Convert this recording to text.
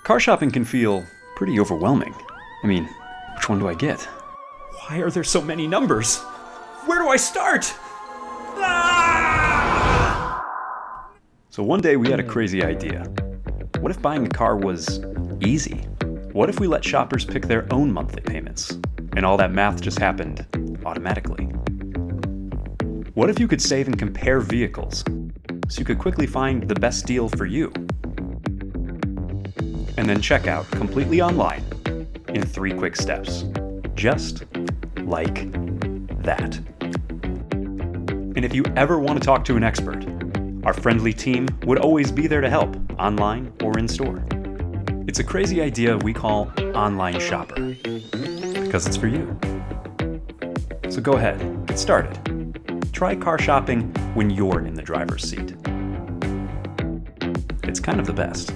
Car shopping can feel pretty overwhelming. I mean, which one do I get? Why are there so many numbers? Where do I start? Ah! So one day we had a crazy idea. What if buying a car was easy? What if we let shoppers pick their own monthly payments, and all that math just happened automatically? What if you could save and compare vehicles, so you could quickly find the best deal for you? And then check out completely online in 3 quick steps. Just like that. And if you ever want to talk to an expert, our friendly team would always be there to help, online or in store. It's a crazy idea we call online shopper, because it's for you. So go ahead, get started. Try car shopping when you're in the driver's seat. It's kind of the best.